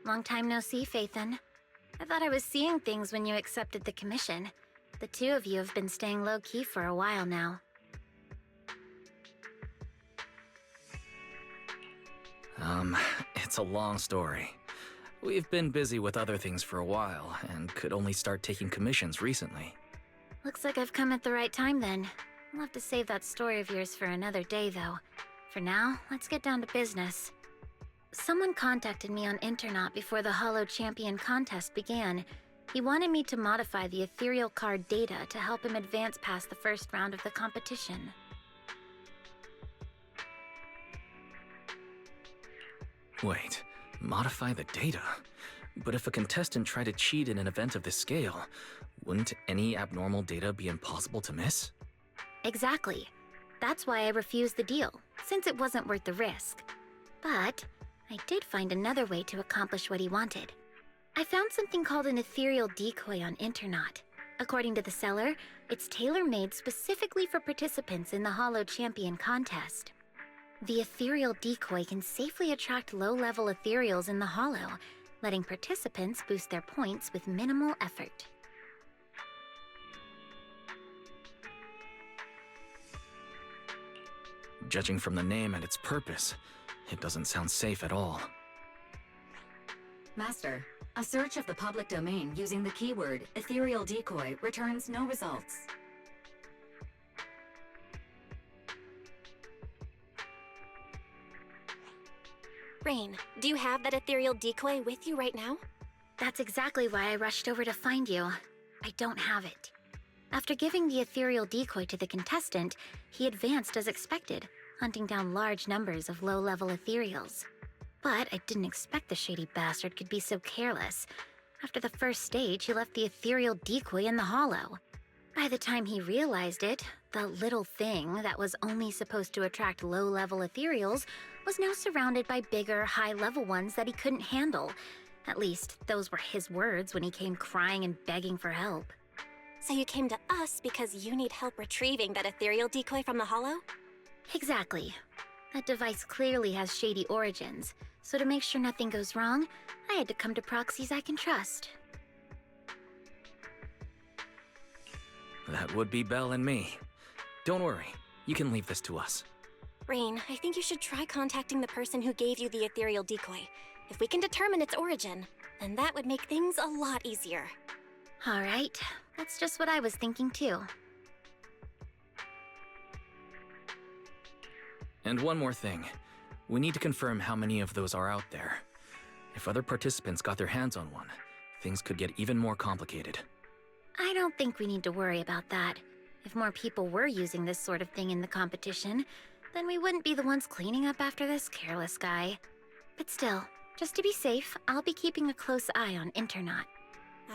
Long time no see, Phaethon. I thought I was seeing things when you accepted the commission. The two of you have been staying low-key for a while now. It's a long story. We've been busy with other things for a while, and could only start taking commissions recently. Looks like I've come at the right time then. I'll have to save that story of yours for another day, though. For now, let's get down to business. Someone contacted me on Internaut before the Hollow Champion contest began. He wanted me to modify the ethereal card data to help him advance past the first round of the competition. Wait, modify the data? But if a contestant tried to cheat in an event of this scale, wouldn't any abnormal data be impossible to miss? Exactly. That's why I refused the deal, since it wasn't worth the risk. But I did find another way to accomplish what he wanted. I found something called an ethereal decoy on Internaut. According to the seller, it's tailor-made specifically for participants in the Hollow Champion contest. The ethereal decoy can safely attract low-level ethereals in the Hollow, letting participants boost their points with minimal effort. Judging from the name and its purpose, it doesn't sound safe at all. Master, a search of the public domain using the keyword ethereal decoy returns no results. Rain, do you have that ethereal decoy with you right now? That's exactly why I rushed over to find you. I don't have it. After giving the ethereal decoy to the contestant, he advanced as expected, hunting down large numbers of low-level ethereals. But I didn't expect the shady bastard could be so careless. After the first stage, he left the ethereal decoy in the Hollow. By the time he realized it, the little thing that was only supposed to attract low-level ethereals was now surrounded by bigger, high-level ones that he couldn't handle. At least, those were his words when he came crying and begging for help. So you came to us because you need help retrieving that ethereal decoy from the Hollow? Exactly. That device clearly has shady origins, so to make sure nothing goes wrong, I had to come to Proxies I can trust. That would be Belle and me. Don't worry, you can leave this to us. Rain, I think you should try contacting the person who gave you the ethereal decoy. If we can determine its origin, then that would make things a lot easier. All right, that's just what I was thinking too. And one more thing. We need to confirm how many of those are out there. If other participants got their hands on one, things could get even more complicated. I don't think we need to worry about that. If more people were using this sort of thing in the competition, then we wouldn't be the ones cleaning up after this careless guy. But still, just to be safe, I'll be keeping a close eye on Internaut.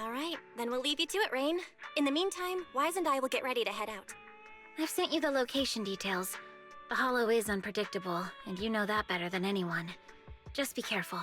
All right, then we'll leave you to it, Rain. In the meantime, Wise and I will get ready to head out. I've sent you the location details. The Hollow is unpredictable, and you know that better than anyone. Just be careful.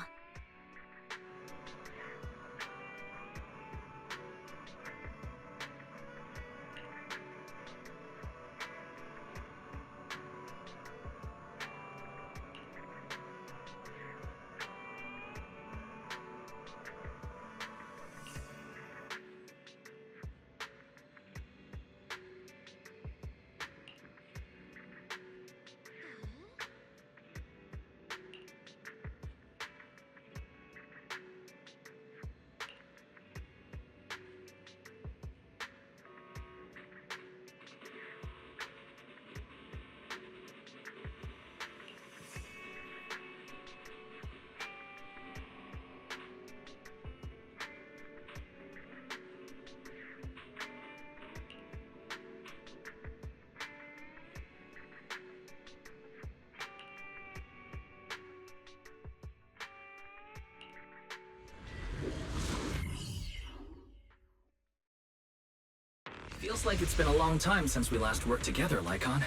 Feels like it's been a long time since we last worked together, Lycon.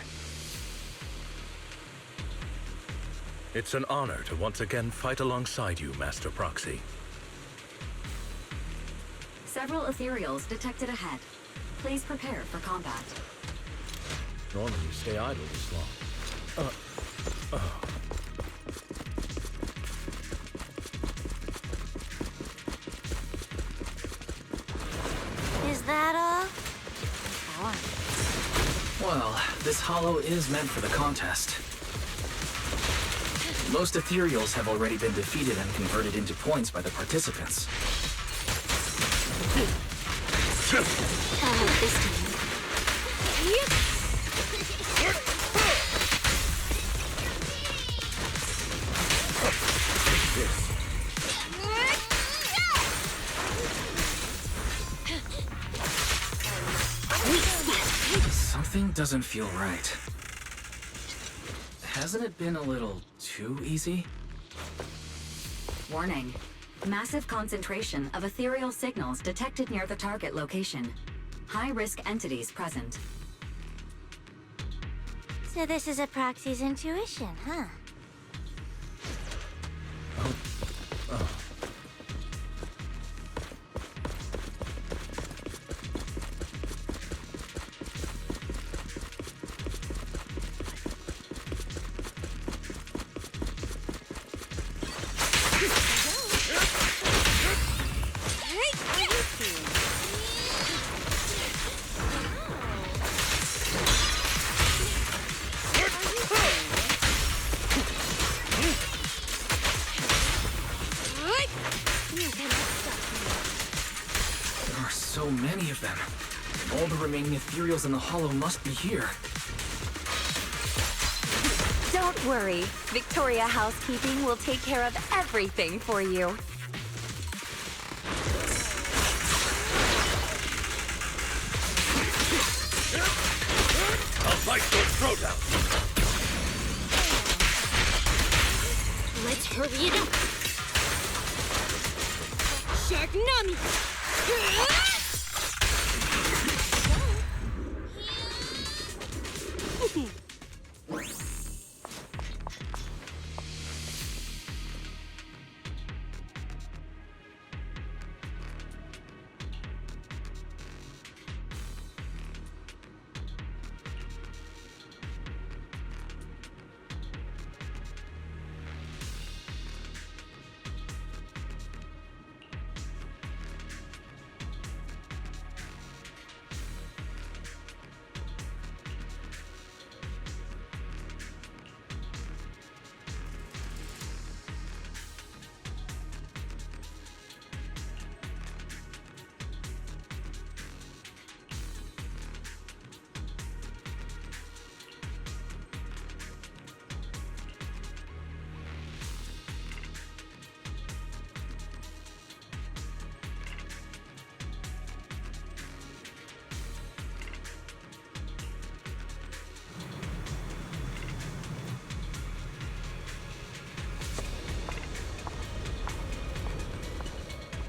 It's an honor to once again fight alongside you, Master Proxy. Several ethereals detected ahead. Please prepare for combat. Normally you stay idle this long. Well, this hollow is meant for the contest. Most ethereals have already been defeated and converted into points by the participants. This time. Something doesn't feel right. Hasn't it been a little too easy? Warning. Massive concentration of ethereal signals detected near the target location. High-risk entities present. So this is a Proxy's intuition, huh? There are so many of them. All the remaining ethereals in the hollow must be here. Don't worry. Victoria Housekeeping will take care of everything for you. I'll bite your throat out! Let's hurry it up! Sharknami!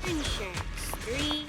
Insurance 3.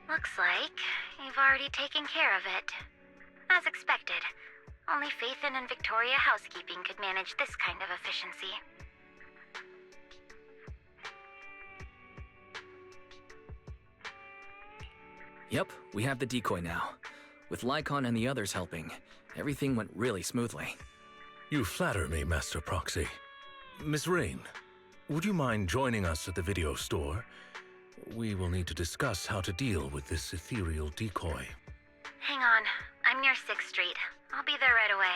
Looks like you've already taken care of it. As expected, only Faithin and Victoria Housekeeping could manage this kind of efficiency. Yep, we have the decoy now. With Lycon and the others helping, everything went really smoothly. You flatter me, Master Proxy. Miss Rain, would you mind joining us at the video store? We will need to discuss how to deal with this ethereal decoy. Hang on, I'm near 6th Street. I'll be there right away.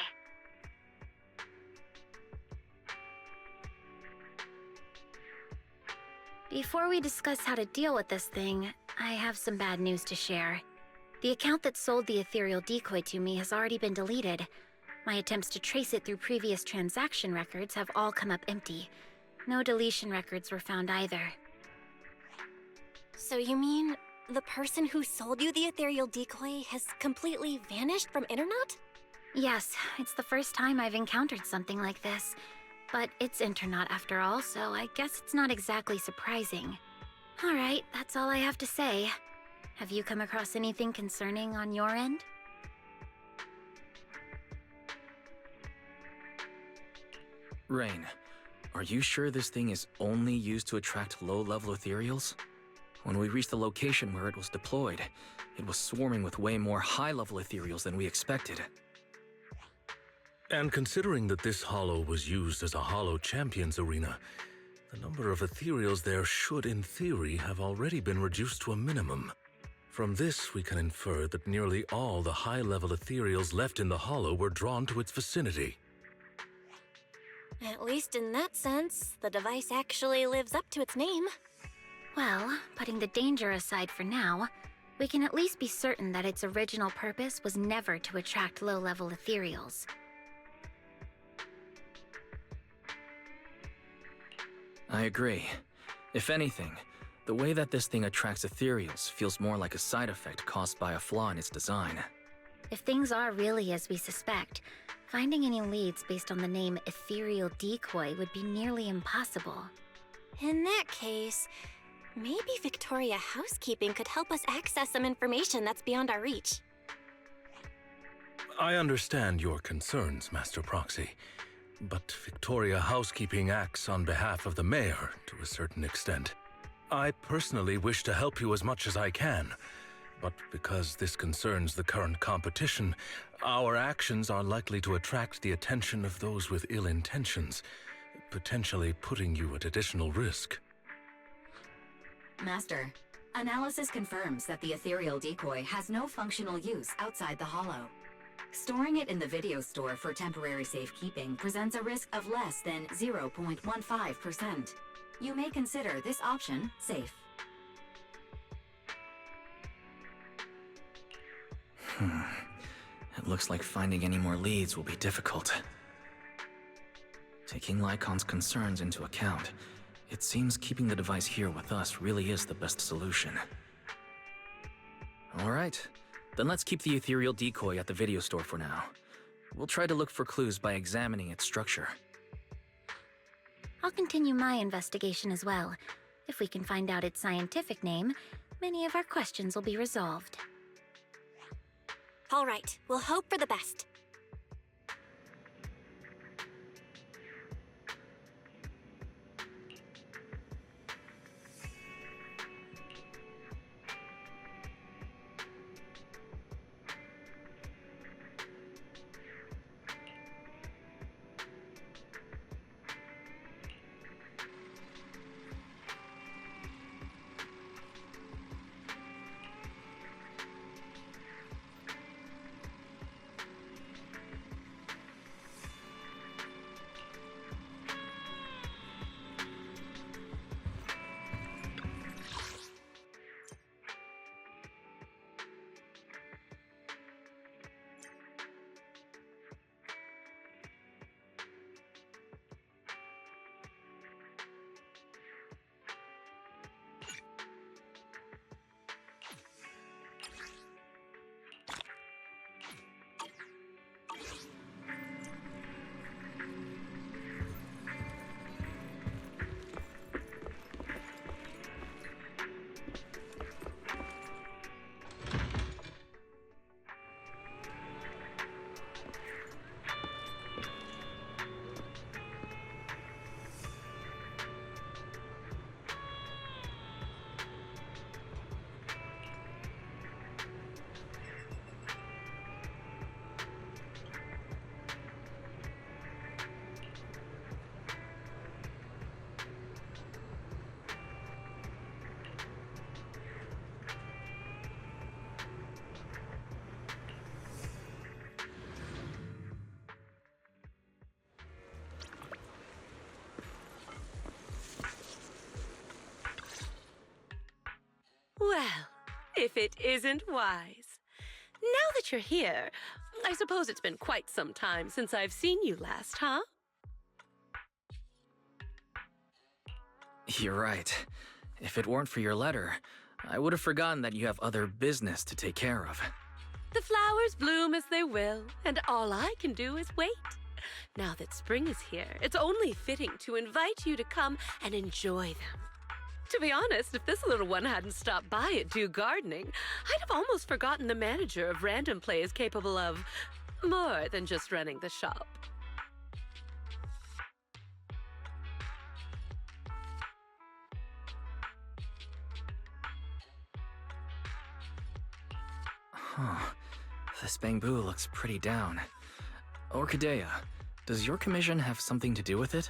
Before we discuss how to deal with this thing, I have some bad news to share. The account that sold the ethereal decoy to me has already been deleted. My attempts to trace it through previous transaction records have all come up empty. No deletion records were found either. So you mean the person who sold you the ethereal decoy has completely vanished from Internet? Yes, it's the first time I've encountered something like this. But it's Internet after all, so I guess it's not exactly surprising. Alright, that's all I have to say. Have you come across anything concerning on your end? Rain, are you sure this thing is only used to attract low-level ethereals? When we reached the location where it was deployed, it was swarming with way more high-level ethereals than we expected. And considering that this hollow was used as a hollow champions arena, the number of ethereals there should, in theory, have already been reduced to a minimum. From this, we can infer that nearly all the high-level ethereals left in the hollow were drawn to its vicinity. At least in that sense, the device actually lives up to its name. Well, putting the danger aside for now, we can at least be certain that its original purpose was never to attract low-level ethereals. I agree. If anything, the way that this thing attracts ethereals feels more like a side effect caused by a flaw in its design. If things are really as we suspect, finding any leads based on the name Ethereal Decoy would be nearly impossible. In that case, maybe Victoria Housekeeping could help us access some information that's beyond our reach. I understand your concerns, Master Proxy, but Victoria Housekeeping acts on behalf of the mayor to a certain extent. I personally wish to help you as much as I can, but because this concerns the current competition, our actions are likely to attract the attention of those with ill intentions, potentially putting you at additional risk. Master, analysis confirms that the ethereal decoy has no functional use outside the hollow. Storing it in the video store for temporary safekeeping presents a risk of less than 0.15%. You may consider this option safe. It looks like finding any more leads will be difficult. Taking Lycon's concerns into account, it seems keeping the device here with us really is the best solution. Alright, then let's keep the ethereal decoy at the video store for now. We'll try to look for clues by examining its structure. I'll continue my investigation as well. If we can find out its scientific name, many of our questions will be resolved. All right, we'll hope for the best. Well, if it isn't wise. Now that you're here, I suppose it's been quite some time since I've seen you last, huh? You're right. If it weren't for your letter, I would have forgotten that you have other business to take care of. The flowers bloom as they will, and all I can do is wait. Now that spring is here, it's only fitting to invite you to come and enjoy them. To be honest, if this little one hadn't stopped by at Do Gardening, I'd have almost forgotten the manager of Random Play is capable of more than just running the shop. Huh. This bamboo looks pretty down. Orchidea, does your commission have something to do with it?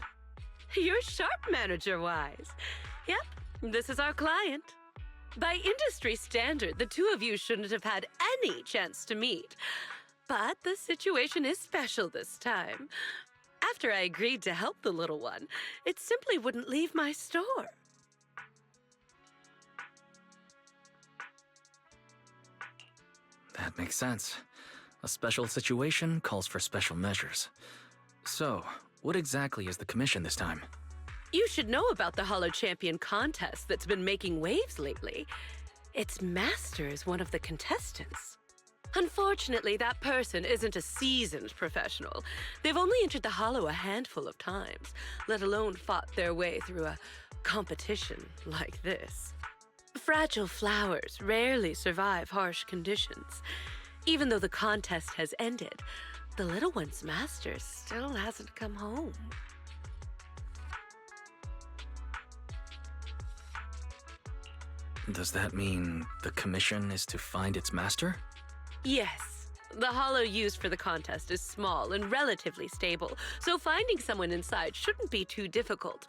You're sharp, manager-wise. Yep, this is our client. By industry standard, the two of you shouldn't have had any chance to meet. But the situation is special this time. After I agreed to help the little one, it simply wouldn't leave my store. That makes sense. A special situation calls for special measures. So, what exactly is the commission this time? You should know about the Hollow Champion contest that's been making waves lately. Its master is one of the contestants. Unfortunately, that person isn't a seasoned professional. They've only entered the Hollow a handful of times, let alone fought their way through a competition like this. Fragile flowers rarely survive harsh conditions. Even though the contest has ended, the little one's master still hasn't come home. Does that mean the commission is to find its master? Yes. The hollow used for the contest is small and relatively stable, so finding someone inside shouldn't be too difficult.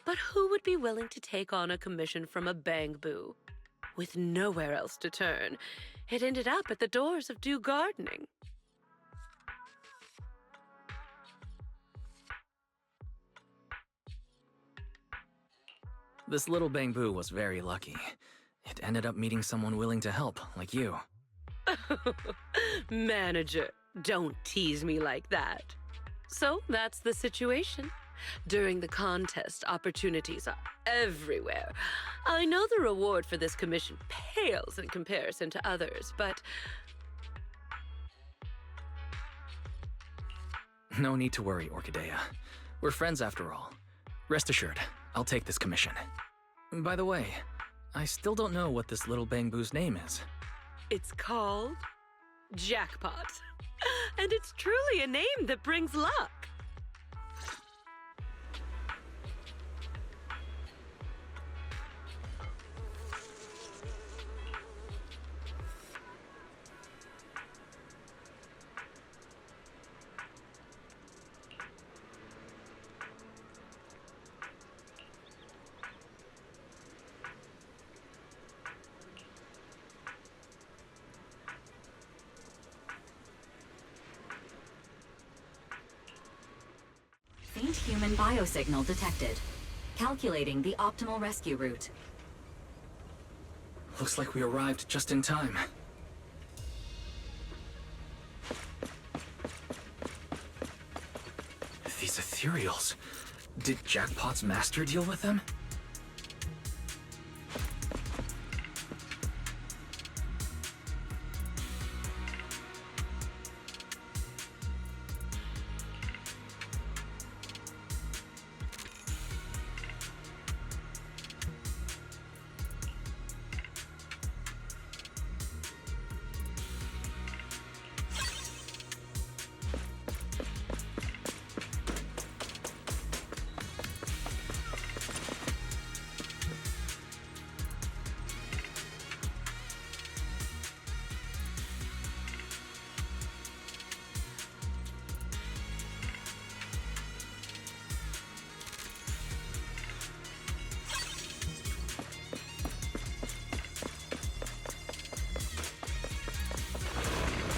But who would be willing to take on a commission from a bamboo? With nowhere else to turn, it ended up at the doors of Do Gardening. This little bamboo was very lucky. It ended up meeting someone willing to help, like you. Manager, don't tease me like that. So that's the situation. During the contest, opportunities are everywhere. I know the reward for this commission pales in comparison to others, but... No need to worry, Orchidea. We're friends after all. Rest assured, I'll take this commission. By the way, I still don't know what this little bamboo's name is. It's called Jackpot. And it's truly a name that brings luck. Faint human biosignal detected. Calculating the optimal rescue route. Looks like we arrived just in time. These ethereals. Did Jackpot's master deal with them?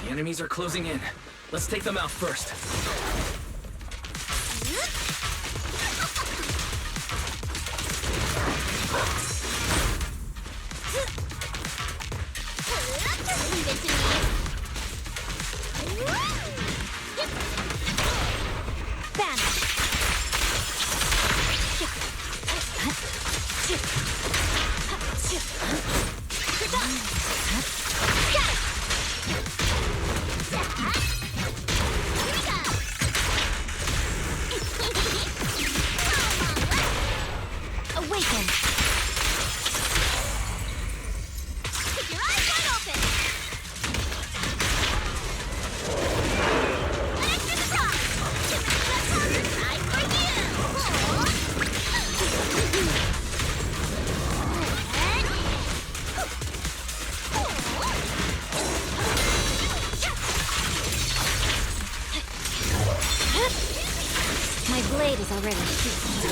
The enemies are closing in. Let's take them out first. Banish. Awaken! Keep your eyes wide open! Extra surprise! Too many left corners, right for you! My blade is already sheathed.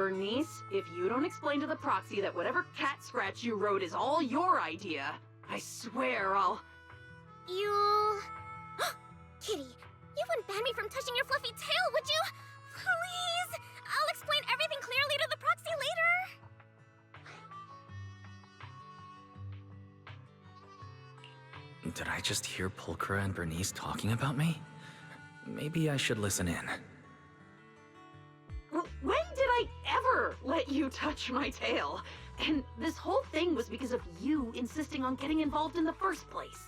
Bernice, if you don't explain to the Proxy that whatever cat scratch you wrote is all your idea, I swear I'll... You... Kitty, you wouldn't ban me from touching your fluffy tail, would you? Please! I'll explain everything clearly to the Proxy later. Did I just hear Pulchra and Bernice talking about me? Maybe I should listen in. When did I ever let you touch my tail? And this whole thing was because of you insisting on getting involved in the first place.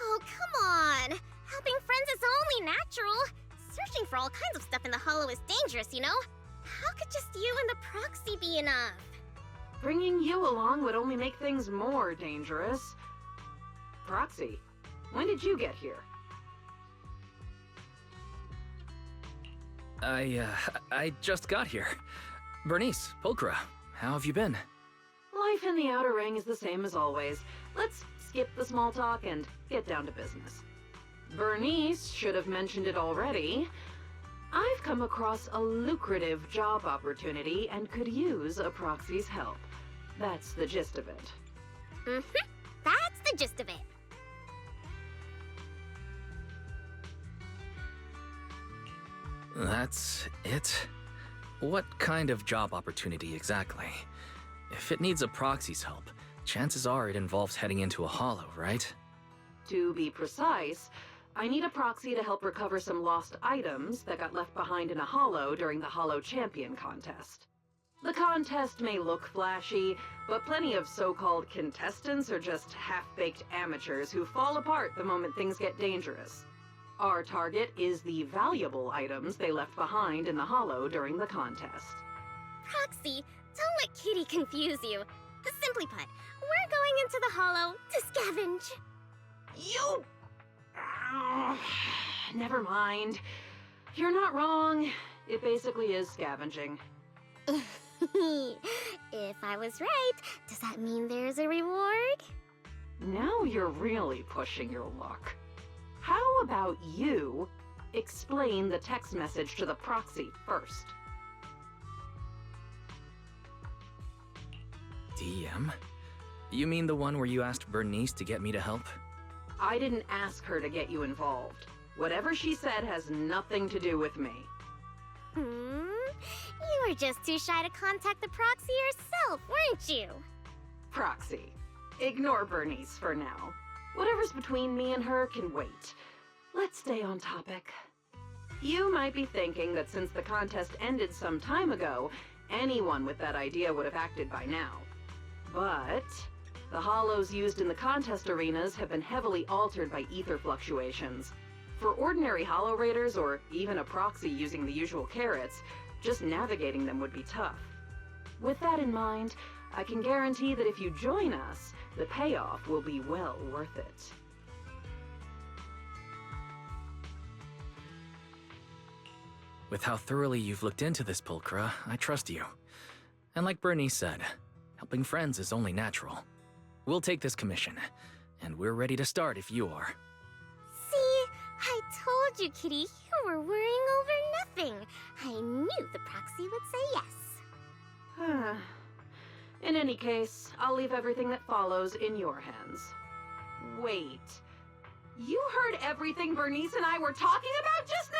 Oh, come on! Helping friends is only natural. Searching for all kinds of stuff in the Hollow is dangerous, you know? How could just you and the Proxy be enough? Bringing you along would only make things more dangerous. Proxy, when did you get here? I just got here. Bernice, Pulchra, how have you been? Life in the Outer Ring is the same as always. Let's skip the small talk and get down to business. Bernice should have mentioned it already. I've come across a lucrative job opportunity and could use a Proxy's help. That's the gist of it. That's the gist of it. That's it? What kind of job opportunity exactly? If it needs a Proxy's help, chances are it involves heading into a hollow, right? To be precise, I need a Proxy to help recover some lost items that got left behind in a hollow during the Hollow Champion contest. The contest may look flashy, but plenty of so-called contestants are just half-baked amateurs who fall apart the moment things get dangerous. Our target is the valuable items they left behind in the hollow during the contest. Proxy, don't let Kitty confuse you. Simply put, we're going into the Hollow to scavenge. You... Never mind. You're not wrong. It basically is scavenging. If I was right, does that mean there's a reward? Now you're really pushing your luck. How about you explain the text message to the Proxy first? DM? You mean the one where you asked Bernice to get me to help? I didn't ask her to get you involved. Whatever she said has nothing to do with me. You were just too shy to contact the Proxy yourself, weren't you? Proxy, ignore Bernice for now. Whatever's between me and her can wait. Let's stay on topic. You might be thinking that since the contest ended some time ago, anyone with that idea would have acted by now. But the hollows used in the contest arenas have been heavily altered by ether fluctuations. For ordinary hollow raiders, or even a Proxy using the usual carrots, just navigating them would be tough. With that in mind, I can guarantee that if you join us, the payoff will be well worth it. With how thoroughly you've looked into this, Pulchra, I trust you. And like Bernice said, helping friends is only natural. We'll take this commission, and we're ready to start if you are. See? I told you, Kitty, you were worrying over nothing. I knew the Proxy would say yes. In any case, I'll leave everything that follows in your hands. Wait. You heard everything Bernice and I were talking about just now?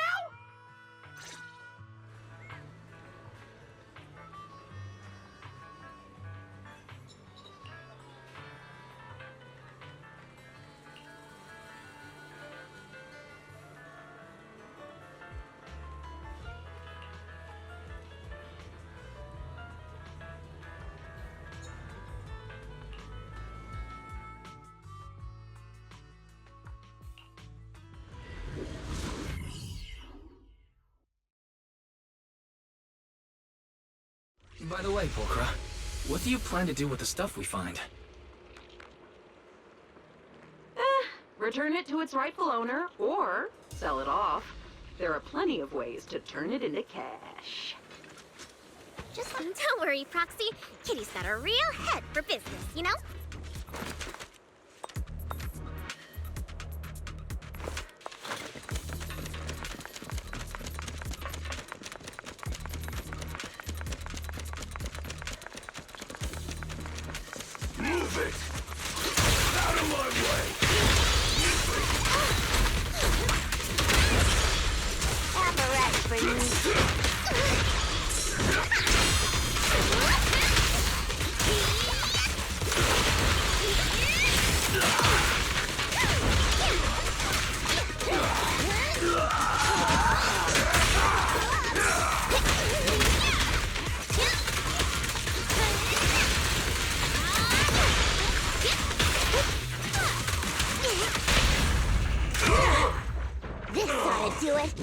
By the way, Pulchra, what do you plan to do with the stuff we find? Return it to its rightful owner, or sell it off. There are plenty of ways to turn it into cash. Just don't worry, Proxy. Kitty's got a real head for business, you know? do it.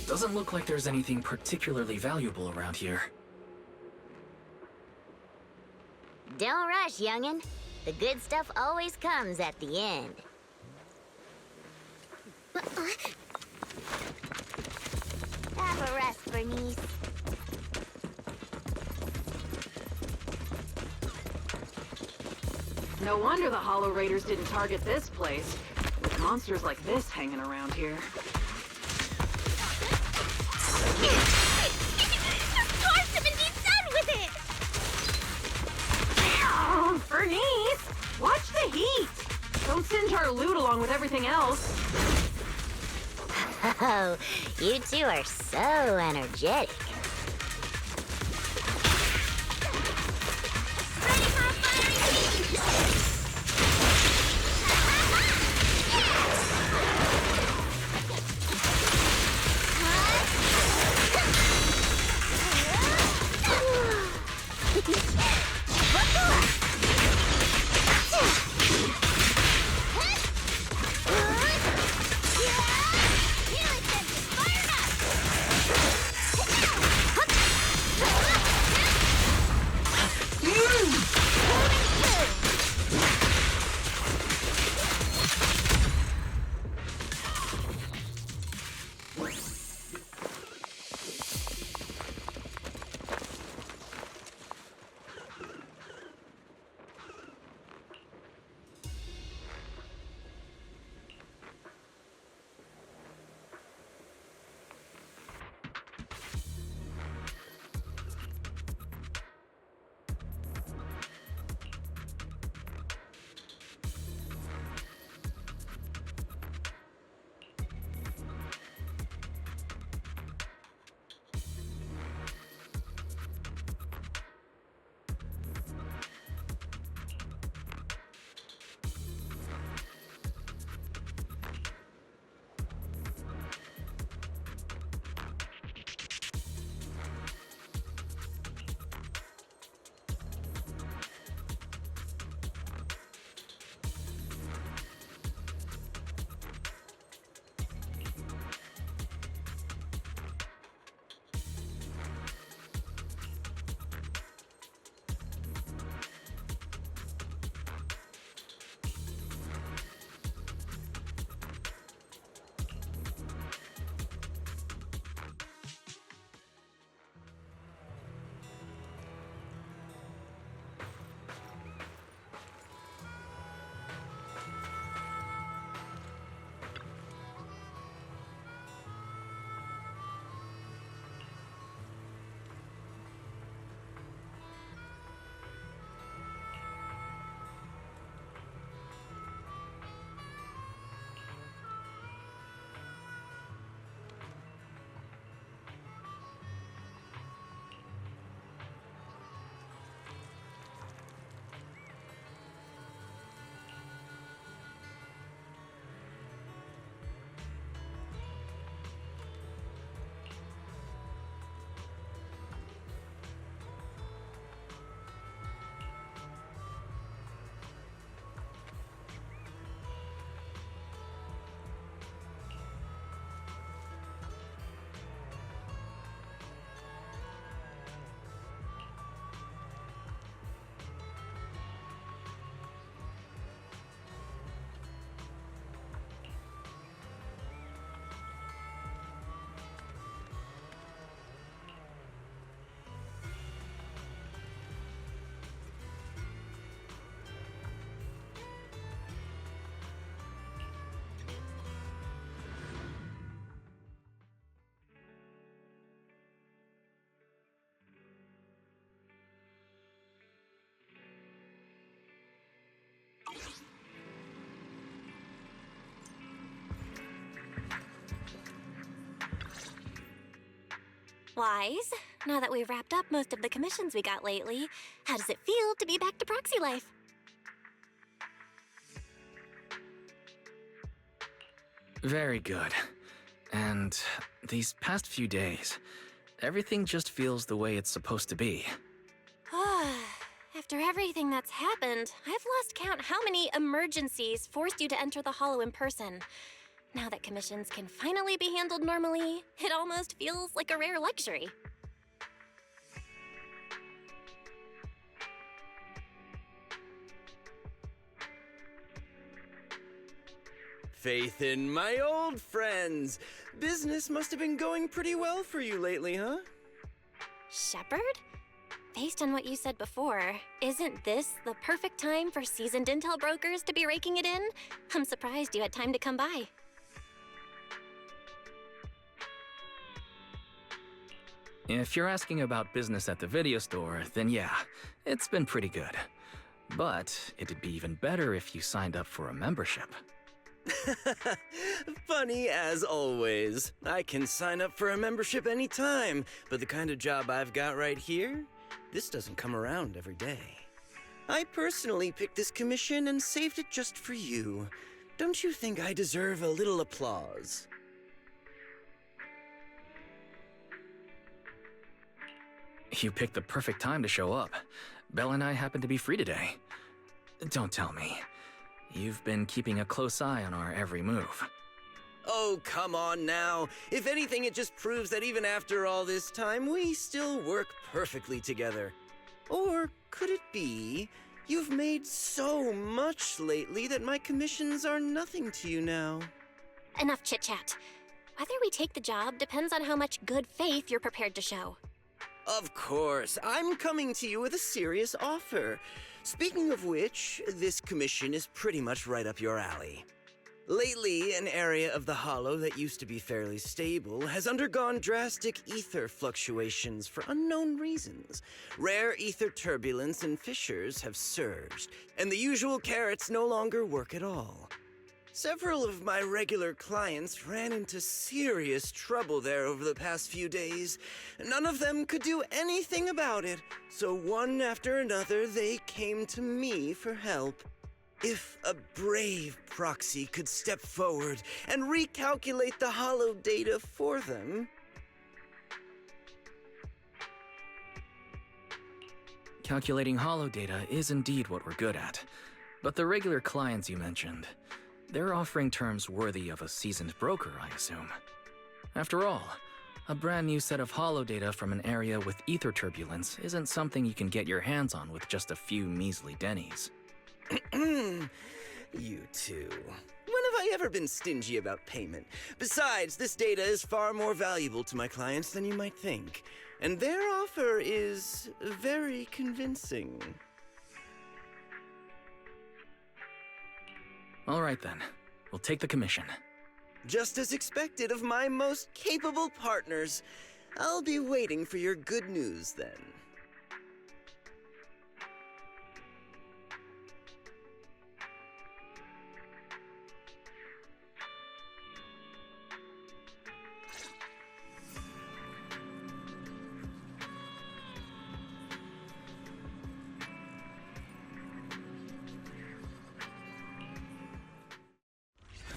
Doesn't look like there's anything particularly valuable around here. Don't rush, youngin'. The good stuff always comes at the end. Have a rest, Bernice. No wonder the Hollow Raiders didn't target this place, with monsters like this hanging around here. Dwarves have indeed done with it! Oh, Bernice! Watch the heat! Don't singe our loot along with everything else. Oh, you two are so energetic. Ready for a fiery feast! Wise, now that we've wrapped up most of the commissions we got lately, how does it feel to be back to Proxy life? Very good. And these past few days, everything just feels the way it's supposed to be. After everything that's happened, I've lost count how many emergencies forced you to enter the Hollow in person. Now that commissions can finally be handled normally, it almost feels like a rare luxury. Faith in my old friends. Business must have been going pretty well for you lately, huh? Shepard? Based on what you said before, isn't this the perfect time for seasoned intel brokers to be raking it in? I'm surprised you had time to come by. If you're asking about business at the video store, then yeah, it's been pretty good. But it'd be even better if you signed up for a membership. Funny as always. I can sign up for a membership anytime, but the kind of job I've got right here, this doesn't come around every day. I personally picked this commission and saved it just for you. Don't you think I deserve a little applause? You picked the perfect time to show up. Belle and I happen to be free today. Don't tell me. You've been keeping a close eye on our every move. Oh, come on now. If anything, it just proves that even after all this time, we still work perfectly together. Or could it be you've made so much lately that my commissions are nothing to you now? Enough chit-chat. Whether we take the job depends on how much good faith you're prepared to show. Of course, I'm coming to you with a serious offer. Speaking of which, this commission is pretty much right up your alley. Lately, an area of the Hollow that used to be fairly stable has undergone drastic ether fluctuations for unknown reasons. Rare ether turbulence and fissures have surged, and the usual carrots no longer work at all. Several of my regular clients ran into serious trouble there over the past few days. None of them could do anything about it, so one after another they came to me for help. If a brave Proxy could step forward and recalculate the Hollow data for them... Calculating Hollow data is indeed what we're good at. But the regular clients you mentioned, they're offering terms worthy of a seasoned broker, I assume. After all, a brand new set of Hollow data from an area with ether turbulence isn't something you can get your hands on with just a few measly dennies. You two. When have I ever been stingy about payment? Besides, this data is far more valuable to my clients than you might think. And their offer is very convincing. All right then, we'll take the commission. Just as expected of my most capable partners. I'll be waiting for your good news then.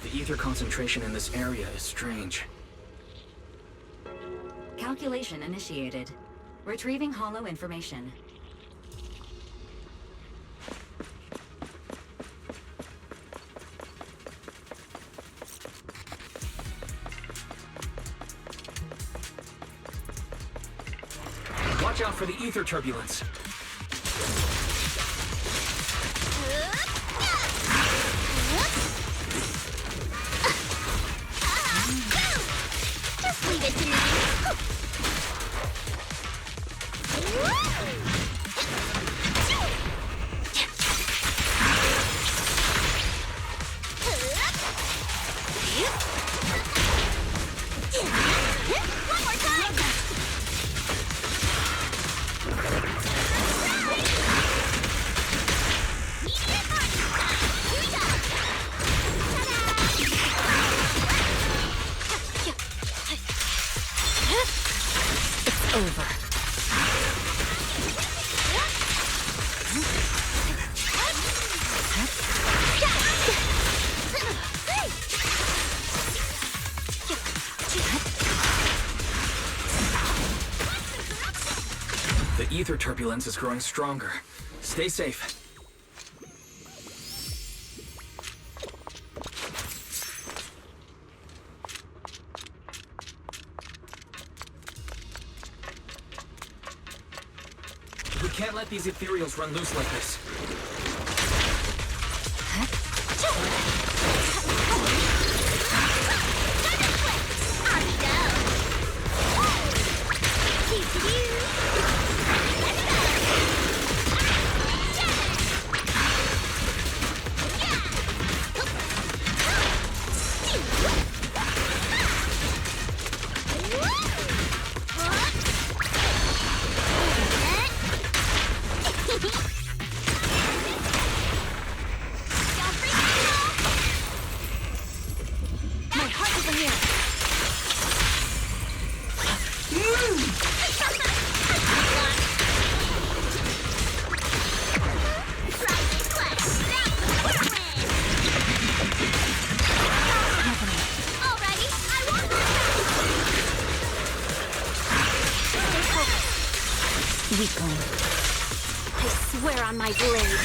The ether concentration in this area is strange. Calculation initiated. Retrieving Hollow information. Watch out for the ether turbulence. Just leave it to me. One more time. over. The ether turbulence is growing stronger. Stay safe. We can't let these ethereals run loose like this. Weakling. I swear on my blade.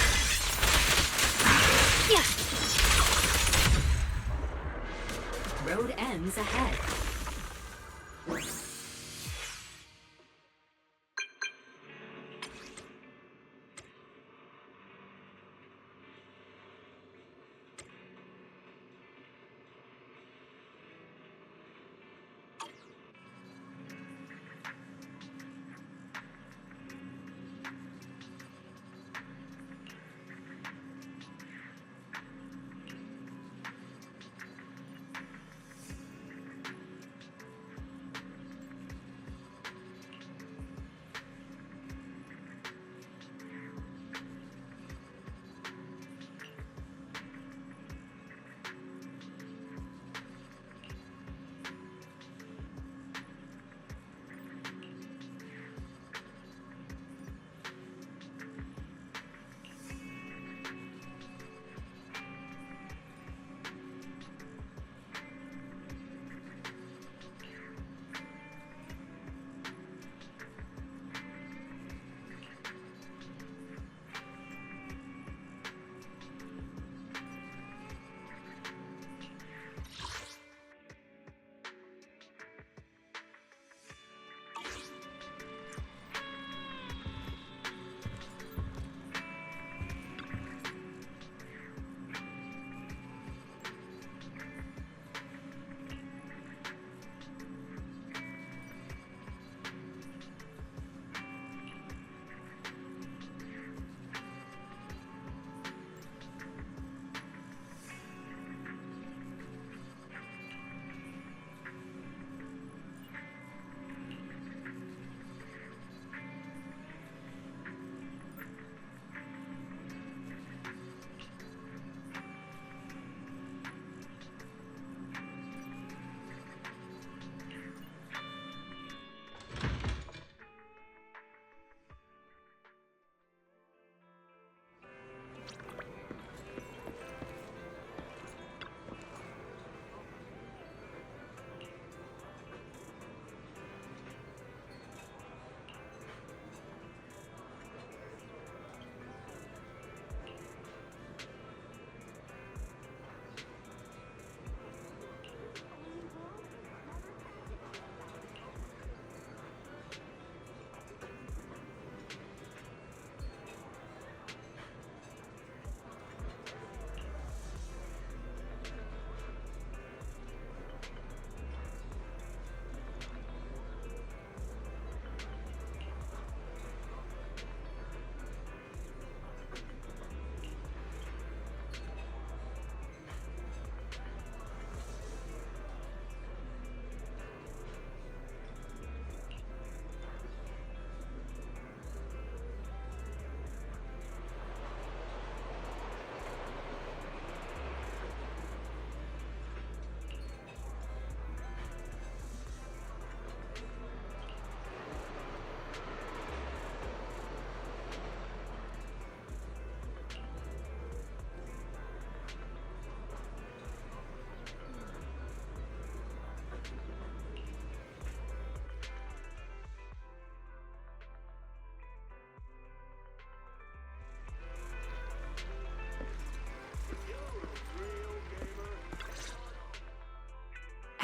Yeah. Road ends ahead.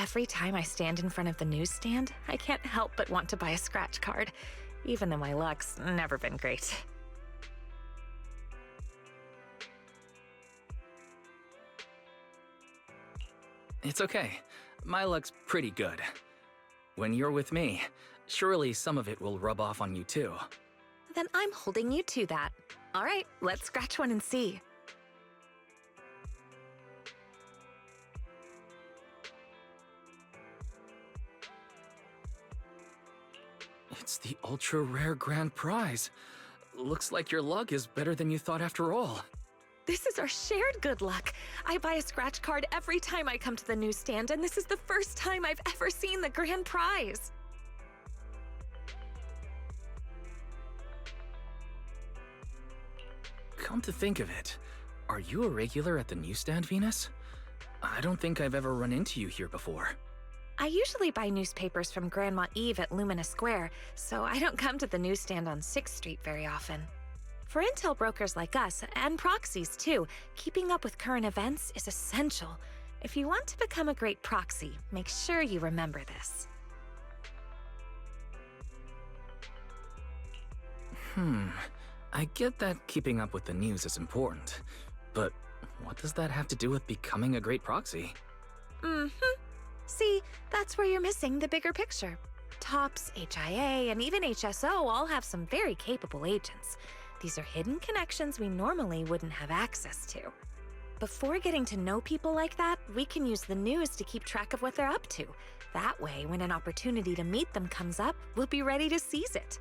Every time I stand in front of the newsstand, I can't help but want to buy a scratch card, even though my luck's never been great. It's okay. My luck's pretty good. When you're with me, surely some of it will rub off on you too. Then I'm holding you to that. All right, let's scratch one and see. It's the ultra-rare grand prize. Looks like your luck is better than you thought after all. This is our shared good luck. I buy a scratch card every time I come to the newsstand, and this is the first time I've ever seen the grand prize. Come to think of it, are you a regular at the newsstand, Venus? I don't think I've ever run into you here before. I usually buy newspapers from Grandma Eve at Lumina Square, so I don't come to the newsstand on 6th Street very often. For intel brokers like us, and proxies too, keeping up with current events is essential. If you want to become a great proxy, make sure you remember this. I get that keeping up with the news is important, but what does that have to do with becoming a great proxy? See, that's where you're missing the bigger picture. TOPS, HIA, and even HSO all have some very capable agents. These are hidden connections we normally wouldn't have access to. Before getting to know people like that, we can use the news to keep track of what they're up to. That way, when an opportunity to meet them comes up, we'll be ready to seize it.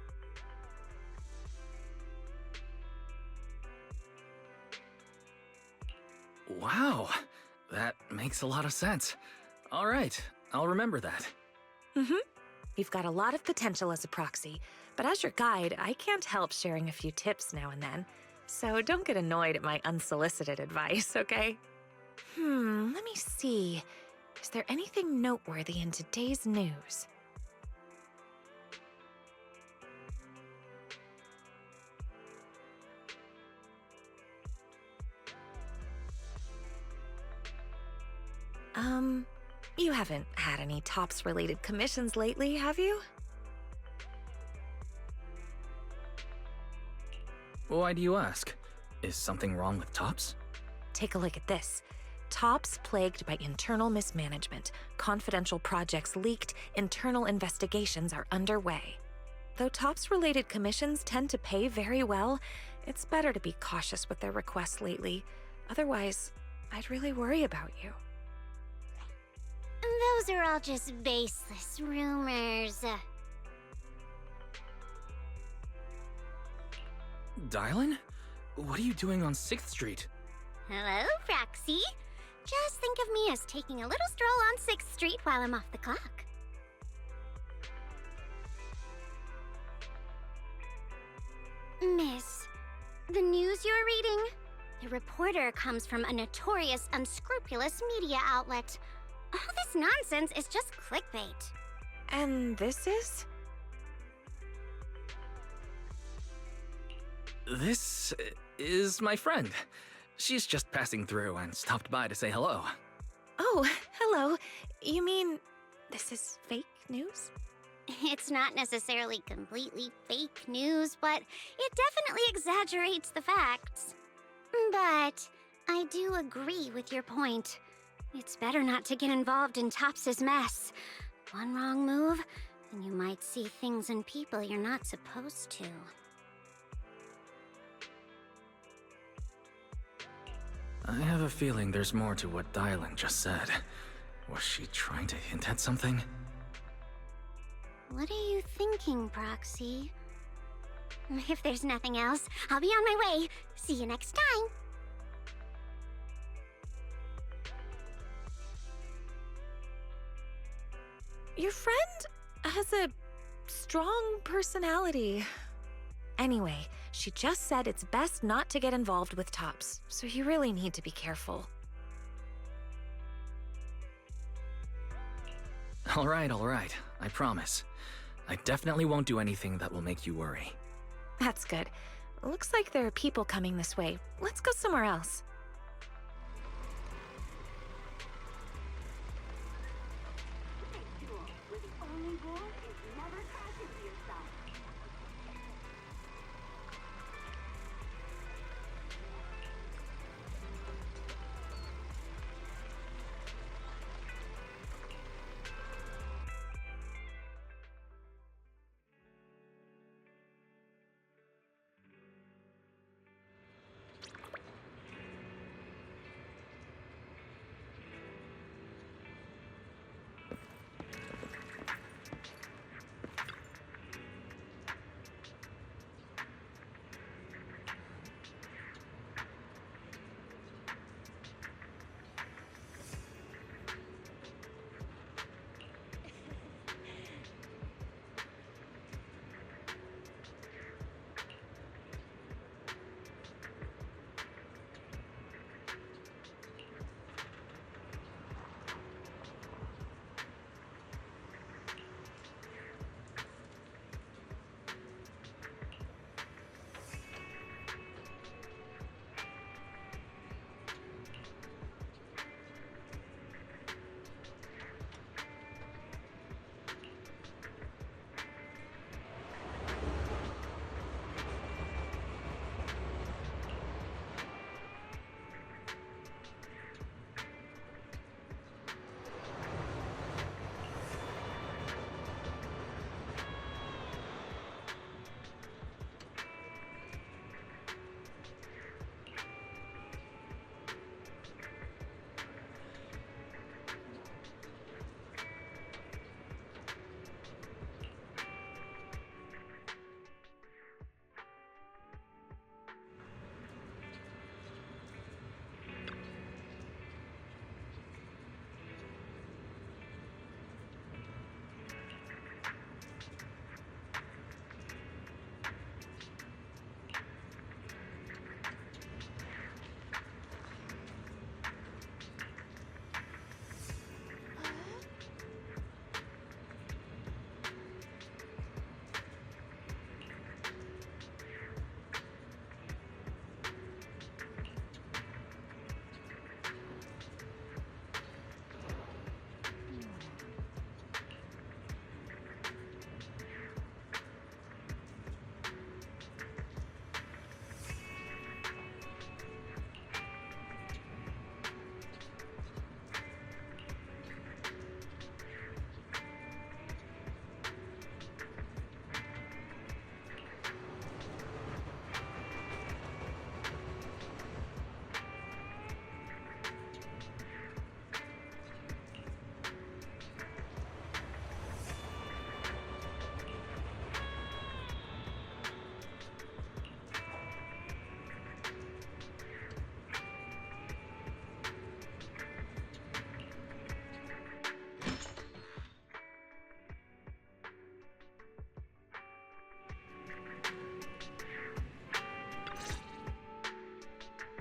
Wow, that makes a lot of sense. All right, I'll remember that. You've got a lot of potential as a proxy, but as your guide, I can't help sharing a few tips now and then. So don't get annoyed at my unsolicited advice, okay? Let me see. Is there anything noteworthy in today's news? You haven't had any TOPS-related commissions lately, have you? Why do you ask? Is something wrong with TOPS? Take a look at this. TOPS plagued by internal mismanagement, confidential projects leaked, internal investigations are underway. Though TOPS-related commissions tend to pay very well, it's better to be cautious with their requests lately. Otherwise, I'd really worry about you. Those are all just baseless rumors. Dylan? What are you doing on 6th Street? Hello, Proxy. Just think of me as taking a little stroll on 6th Street while I'm off the clock. Miss, the news you're reading? The reporter comes from a notorious, unscrupulous media outlet. All this nonsense is just clickbait. And this is? This is my friend. She's just passing through and stopped by to say hello. Oh, hello. You mean this is fake news? It's not necessarily completely fake news, but it definitely exaggerates the facts. But I do agree with your point. It's better not to get involved in TOPS' mess. One wrong move, and you might see things and people you're not supposed to. I have a feeling there's more to what Dylan just said. Was she trying to hint at something? What are you thinking, Proxy? If there's nothing else, I'll be on my way. See you next time. Your friend has a strong personality. Anyway, she just said it's best not to get involved with TOPS, so you really need to be careful. All right, I promise. I definitely won't do anything that will make you worry. That's good. Looks like there are people coming this way. Let's go somewhere else.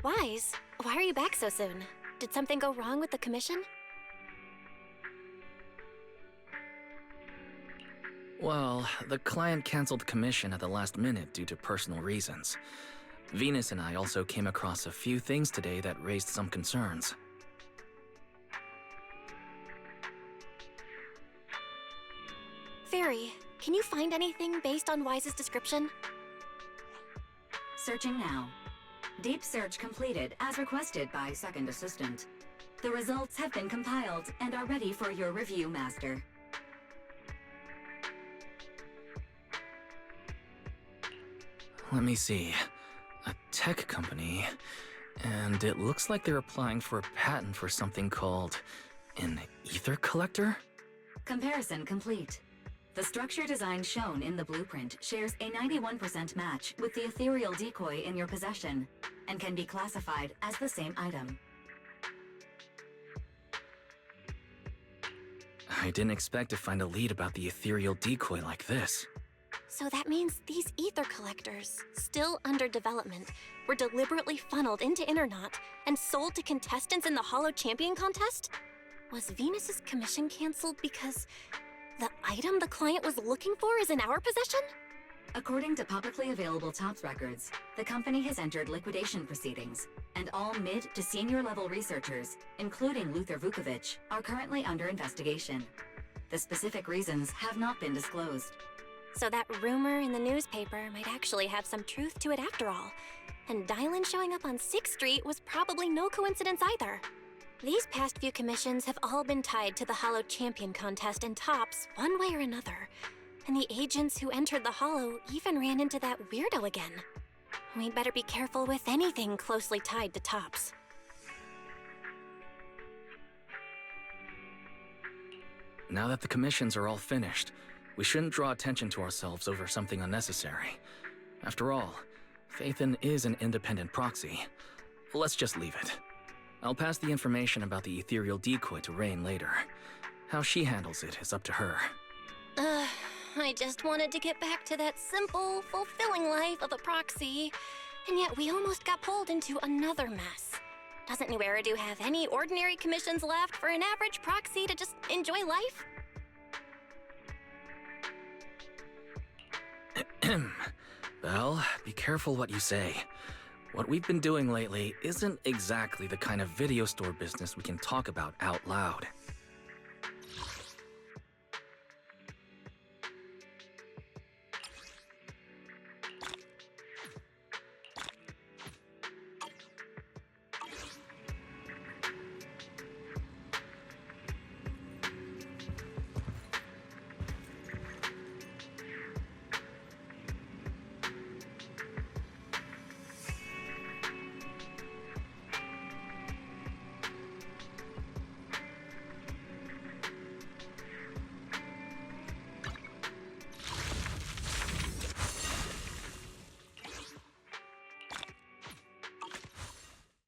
Wise, why are you back so soon? Did something go wrong with the commission? Well, the client canceled commission at the last minute due to personal reasons. Venus and I also came across a few things today that raised some concerns. Fairy, can you find anything based on Wise's description? Searching now. Deep search completed as requested by Second Assistant. The results have been compiled and are ready for your review, Master. Let me see. A tech company. And it looks like they're applying for a patent for something called an ether collector? Comparison complete. The structure design shown in the blueprint shares a 91% match with the ethereal decoy in your possession and can be classified as the same item. I didn't expect to find a lead about the ethereal decoy like this. So that means these ether collectors, still under development, were deliberately funneled into Innernaut and sold to contestants in the Hollow Champion contest? Was Venus's commission canceled because the item the client was looking for is in our possession? According to publicly available TOPS records, the company has entered liquidation proceedings, and all mid to senior level researchers, including Luther Vukovic, are currently under investigation. The specific reasons have not been disclosed. So that rumor in the newspaper might actually have some truth to it after all. And Dylan showing up on 6th Street was probably no coincidence either. These past few commissions have all been tied to the Hollow Champion contest and Tops one way or another. And the agents who entered the Hollow even ran into that weirdo again. We'd better be careful with anything closely tied to Tops. Now that the commissions are all finished, we shouldn't draw attention to ourselves over something unnecessary. After all, Phaethon is an independent proxy. Let's just leave it. I'll pass the information about the ethereal decoy to Rain later. How she handles it is up to her. I just wanted to get back to that simple, fulfilling life of a proxy. And yet we almost got pulled into another mess. Doesn't New Eridu have any ordinary commissions left for an average proxy to just enjoy life? Belle, be careful what you say. What we've been doing lately isn't exactly the kind of video store business we can talk about out loud.